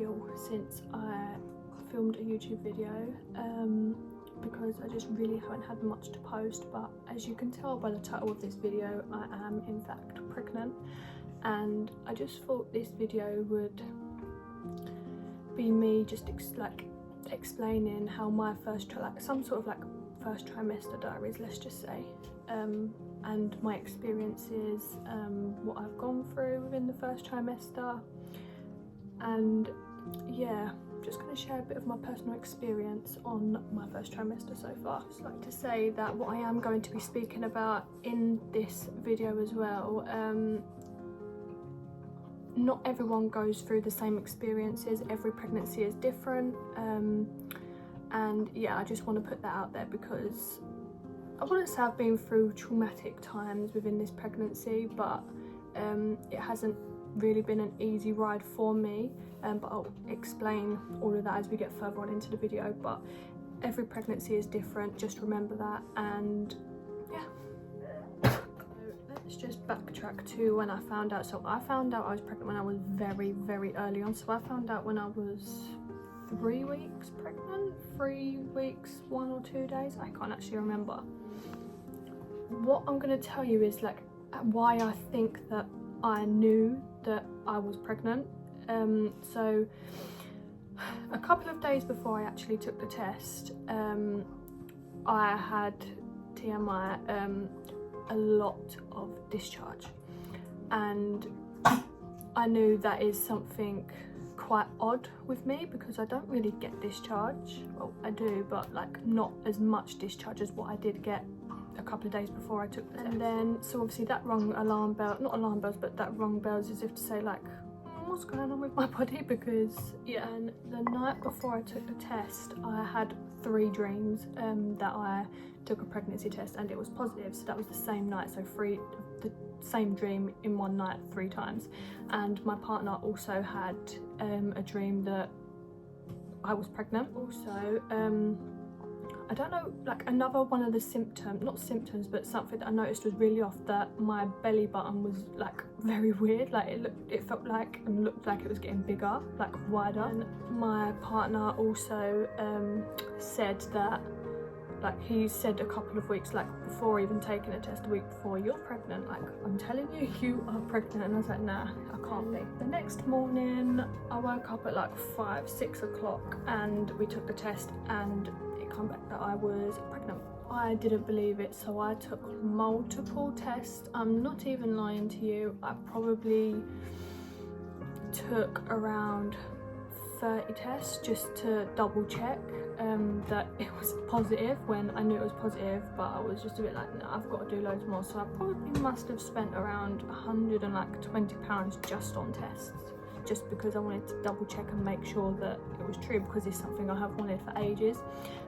while since I filmed a YouTube video, because I just really haven't had much to post. But as you can tell by the title of this video, I am in fact pregnant, and I just thought this video would be me just explaining how my first some sort of first trimester diaries, let's just say, and my experiences, what I've gone through within the first trimester, and yeah, just going to share a bit of my personal experience on my first trimester so far. I'd just like to say that what I am going to be speaking about in this video as well, not everyone goes through the same experiences. Every pregnancy is different, and yeah, I just want to put that out there because I wouldn't say I've been through traumatic times within this pregnancy, but it hasn't really been an easy ride for me, but I'll explain all of that as we get further on into the video. But every pregnancy is different, just remember that. And yeah, so let's just backtrack to when I found out. So I found out I was pregnant when I was very, very early on. So I found out when I was 3 weeks pregnant, 3 weeks, 1 or 2 days, I can't actually remember. What I'm going to tell you is why I think that I knew that I was pregnant. So a couple of days before I actually took the test, I had TMI, a lot of discharge, and I knew that is something quite odd with me because I don't really get discharge. Well, I do, but not as much discharge as what I did get a couple of days before I took the test. And then, so obviously that rung alarm bell, not alarm bells, but that rung bells as if to say what's going on with my body, because yeah. And the night before I took the test, I had 3 dreams that I took a pregnancy test and it was positive. So that was the same night, so the same dream in one night 3 times. And my partner also had a dream that I was pregnant. Also, I don't know, another one of the symptoms, not symptoms, but something that I noticed was really off, that my belly button was very weird. It felt and looked like it was getting bigger, wider. And my partner also said that, he said a couple of weeks before even taking a test, a week before, "You're pregnant, I'm telling you, you are pregnant." And I was like, nah, I can't be. The next morning I woke up at 5, 6 o'clock and we took the test, and come back that I was pregnant. I didn't believe it, so I took multiple tests. I'm not even lying to you, I probably took around 30 tests just to double check that it was positive, when I knew it was positive, but I was just a bit no, I've got to do loads more. So I probably must have spent around £120 just on tests, just because I wanted to double check and make sure that it was true, because it's something I have wanted for ages,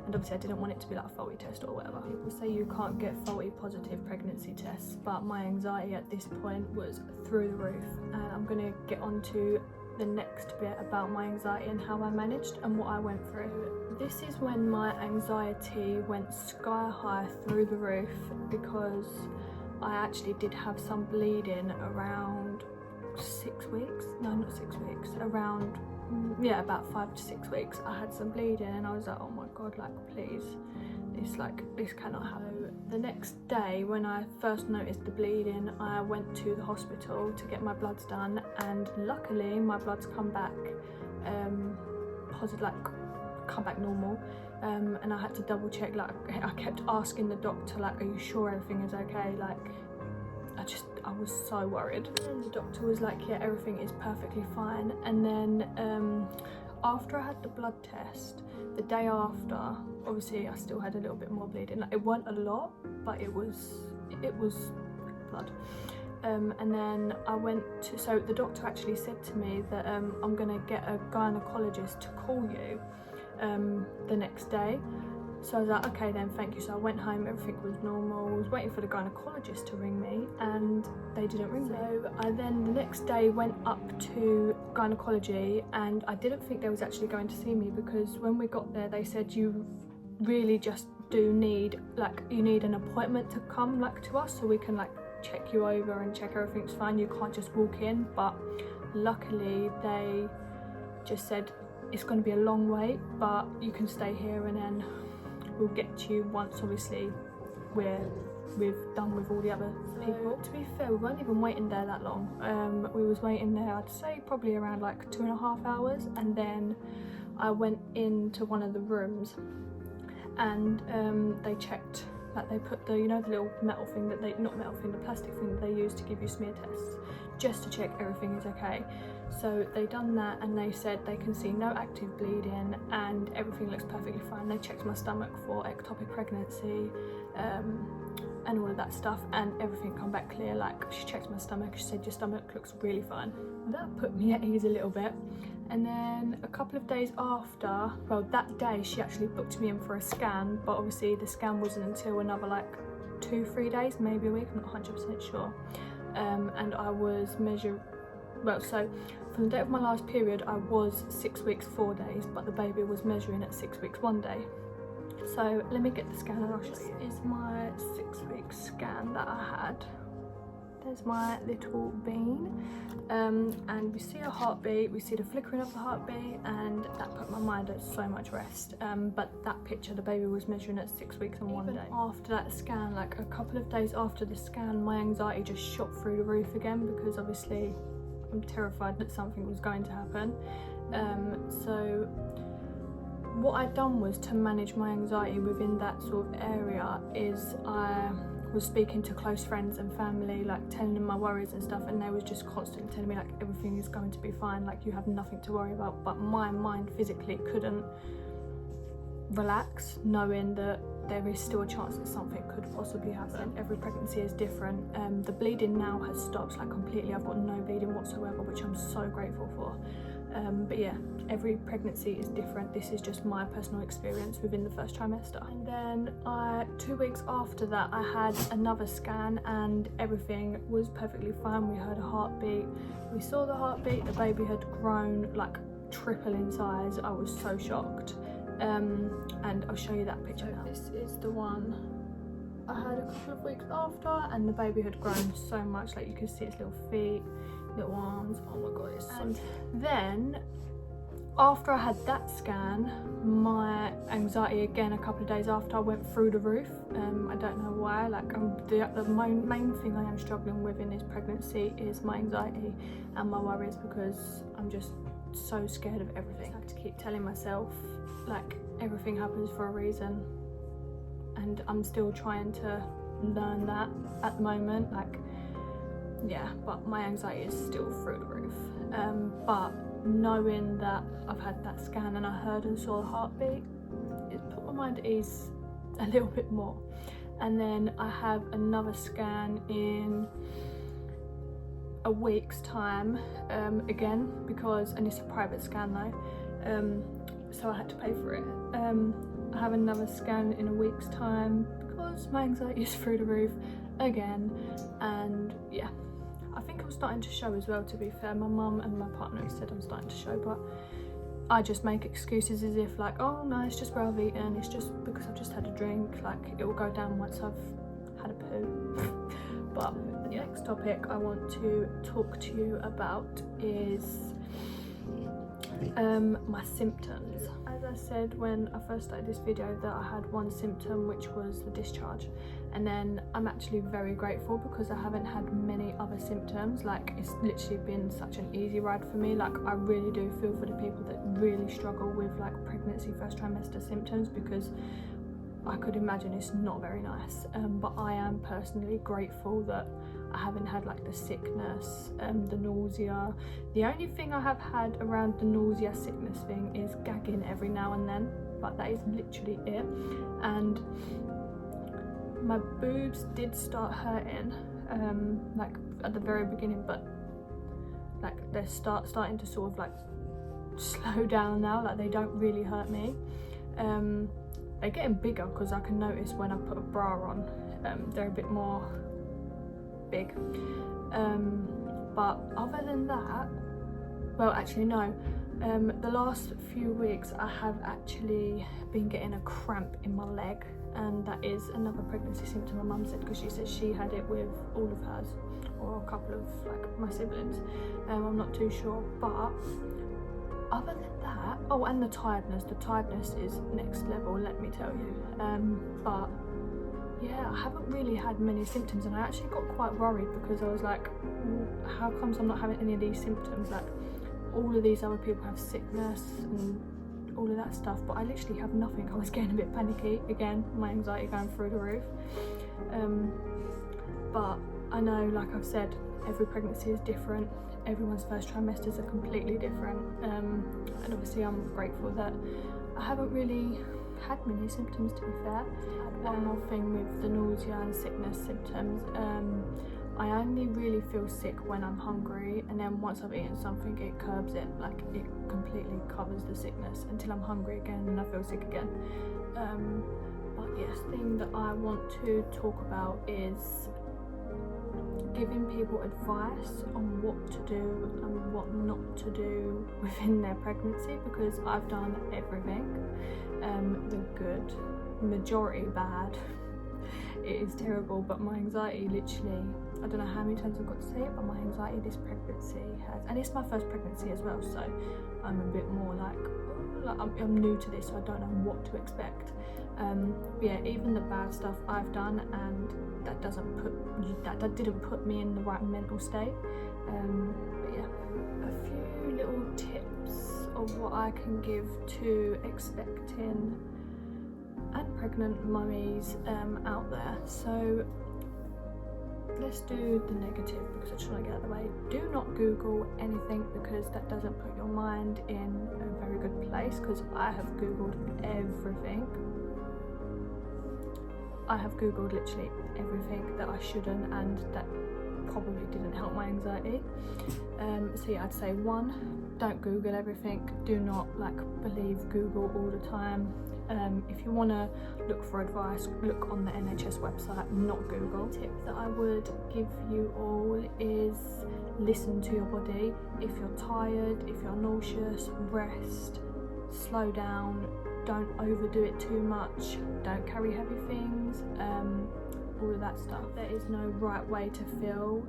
and obviously I didn't want it to be a faulty test or whatever. People say you can't get faulty positive pregnancy tests, but my anxiety at this point was through the roof, and I'm going to get on to the next bit about my anxiety and how I managed and what I went through. This is when my anxiety went sky high through the roof, because I actually did have some bleeding around 6 weeks, no, not 6 weeks, around, yeah, about 5 to 6 weeks. I had some bleeding and I was like, oh my god, please, this cannot happen. The next day, when I first noticed the bleeding, I went to the hospital to get my bloods done, and luckily my bloods come back positive, come back normal, and I had to double check. I kept asking the doctor, are you sure everything is okay? I was so worried. And the doctor was like, yeah, everything is perfectly fine. And then after I had the blood test, the day after, obviously I still had a little bit more bleeding. It wasn't a lot, but it was blood. And then I went to, so the doctor actually said to me that I'm gonna get a gynecologist to call you the next day. So I was like, okay then, thank you. So I went home, everything was normal. I was waiting for the gynecologist to ring me, and they didn't ring me. So I then the next day went up to gynecology, and I didn't think they was actually going to see me, because when we got there they said you really just do need, you need an appointment to come to us, so we can check you over and check everything's fine. You can't just walk in. But luckily they just said it's going to be a long wait, but you can stay here and then we'll get to you once obviously we've done with all the other people. To be fair, we weren't even waiting there that long. We was waiting there, I'd say probably around like 2.5 hours, and then I went into one of the rooms and they checked, like they put the, you know, the little metal thing that they, not metal thing, the plastic thing that they use to give you smear tests, just to check everything is okay. So they done that and they said they can see no active bleeding and everything looks perfectly fine. They checked my stomach for ectopic pregnancy and all of that stuff, and everything come back clear. Like, she checked my stomach, she said your stomach looks really fine. That put me at ease a little bit. And then a couple of days after, well, that day she actually booked me in for a scan, but obviously the scan wasn't until another like 2-3 days, maybe a week, I'm not 100% sure. And I was measured, well, so from the date of my last period I was 6 weeks 4 days, but the baby was measuring at 6 weeks 1 day. So let me get the scan and I'll show you. This is my 6-week scan that I had. There's my little bean, and we see a heartbeat, we see the flickering of the heartbeat, and that put my mind at so much rest. But that picture, the baby was measuring at 6 weeks and 1 day. After that scan, like a couple of days after the scan, my anxiety just shot through the roof again, because obviously I'm terrified that something was going to happen. So what I'd done was, to manage my anxiety within that sort of area, is I was speaking to close friends and family, like telling them my worries and stuff, and they was just constantly telling me like everything is going to be fine, like you have nothing to worry about. But my mind physically couldn't relax, knowing that there is still a chance that something could possibly happen. Every pregnancy is different. The bleeding now has stopped like completely. I've got no bleeding whatsoever, which I'm so grateful for. But yeah, every pregnancy is different. This is just my personal experience within the first trimester. And then 2 weeks after that, I had another scan and everything was perfectly fine. We heard a heartbeat, we saw the heartbeat, the baby had grown like triple in size. I was so shocked. And I'll show you that picture now. This is the one I had a couple of weeks after, and the baby had grown so much, like you can see its little feet, little arms, oh my god, it's so cute. Then after I had that scan, my anxiety again a couple of days after went through the roof. I don't know why, like the main thing I am struggling with in this pregnancy is my anxiety and my worries, because I'm just so scared of everything. I have to keep telling myself like everything happens for a reason, and I'm still trying to learn that at the moment. Like, yeah, but my anxiety is still through the roof. But knowing that I've had that scan and I heard and saw the heartbeat, it put my mind at ease a little bit more. And then I have another scan in a week's time, again, because, and it's a private scan though, so I had to pay for it. I have another scan in a week's time because my anxiety is through the roof again. And yeah, I think I'm starting to show as well, to be fair. My mum and my partner said I'm starting to show, but I just make excuses as if like, oh no, it's just where I've eaten, it's just because I've just had a drink, like it will go down once I've had a poo. But the next topic I want to talk to you about is my symptoms. As I said when I first started this video, that I had one symptom, which was the discharge, and then I'm actually very grateful because I haven't had many other symptoms. Like, it's literally been such an easy ride for me. Like, I really do feel for the people that really struggle with like pregnancy first trimester symptoms, because I could imagine it's not very nice. But I am personally grateful that I haven't had like the sickness, the nausea. The only thing I have had around the nausea sickness thing is gagging every now and then, but that is literally it. And my boobs did start hurting, like at the very beginning, but like they're starting to sort of like slow down now. Like, they don't really hurt me. They're getting bigger because I can notice when I put a bra on, they're a bit more big. But other than that, well, actually no, the last few weeks I have actually been getting a cramp in my leg, and that is another pregnancy symptom my mum said, because she said she had it with all of hers, or a couple of like my siblings. I'm not too sure, but other than that, oh, and the tiredness is next level, let me tell you. But yeah, I haven't really had many symptoms, and I actually got quite worried because I was like, how comes I'm not having any of these symptoms? Like, all of these other people have sickness and all of that stuff, but I literally have nothing. I was getting a bit panicky again, my anxiety going through the roof. But I know, like I've said, every pregnancy is different. Everyone's first trimesters are completely different, and obviously I'm grateful that I haven't really had many symptoms, to be fair. I had one more thing with the nausea and sickness symptoms. I only really feel sick when I'm hungry, and then once I've eaten something it curbs it, like it completely covers the sickness until I'm hungry again and I feel sick again. But yes, the thing that I want to talk about is giving people advice on what to do and what not to do within their pregnancy, because I've done everything. The good, majority bad. It is terrible, but my anxiety literally, I don't know how many times I've got to say it, but my anxiety this pregnancy has, and it's my first pregnancy as well, so I'm a bit more like I'm new to this, so I don't know what to expect. But yeah, even the bad stuff I've done, and that didn't put me in the right mental state. But yeah, a few little tips of what I can give to expecting and pregnant mummies out there. So let's do the negative, because I just want to get out of the way. Do not Google anything, because that doesn't put your mind in a very good place, because I have Googled everything. I have Googled literally everything that I shouldn't, and that probably didn't help my anxiety. So yeah, I'd say 1, don't Google everything. Do not believe Google all the time. If you want to look for advice, look on the NHS website, not Google. The tip that I would give you all is listen to your body. If you're tired, if you're nauseous, rest, slow down, don't overdo it too much, don't carry heavy things, all of that stuff. There is no right way to feel.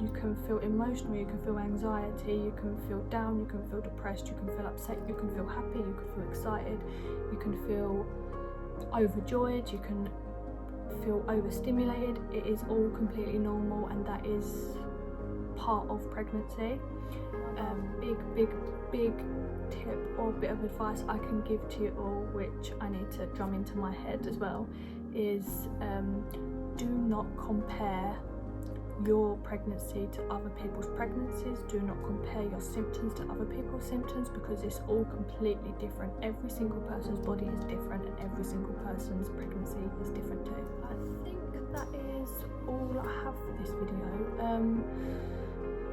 You can feel emotional, you can feel anxiety, you can feel down, you can feel depressed, you can feel upset, you can feel happy, you can feel excited, you can feel overjoyed, you can feel overstimulated. It is all completely normal, and that is part of pregnancy. Big tip or bit of advice I can give to you all, which I need to drum into my head as well, is do not compare your pregnancy to other people's pregnancies. Do not compare your symptoms to other people's symptoms, because it's all completely different. Every single person's body is different, and every single person's pregnancy is different too. I think that is all I have for this video.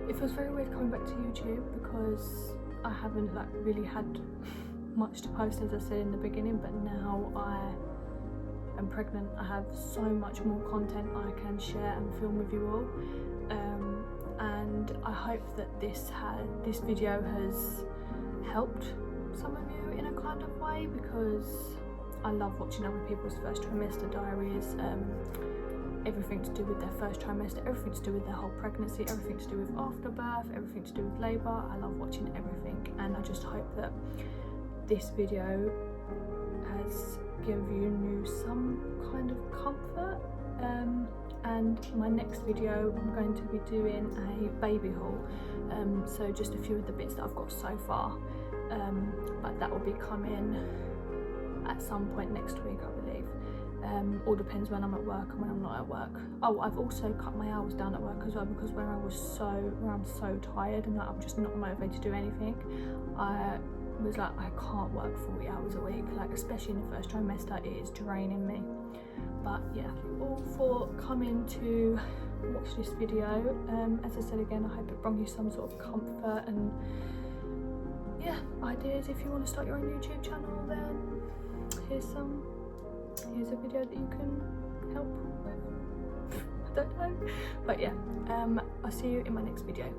It feels very weird coming back to YouTube, because I haven't really had much to post, as I said in the beginning, but now I am pregnant, I have so much more content I can share and film with you all, and I hope that this video has helped some of you in a kind of way, because I love watching other people's first trimester diaries, everything to do with their first trimester, everything to do with their whole pregnancy, everything to do with afterbirth, everything to do with labour. I love watching everything, and I just hope that this video has given you some kind of comfort. And my next video, I'm going to be doing a baby haul, so just a few of the bits that I've got so far, but that will be coming at some point next week, I believe. All depends when I'm at work and when I'm not at work. Oh, I've also cut my hours down at work as well, because where I'm so tired and I'm just not motivated to do anything, I was like, I can't work 40 hours a week, especially in the first trimester. It is draining me. But yeah, thank you all for coming to watch this video. As I said again, I hope it brought you some sort of comfort and yeah, ideas. If you want to start your own YouTube channel, then here's a video that you can help with. I don't know, but yeah, I'll see you in my next video.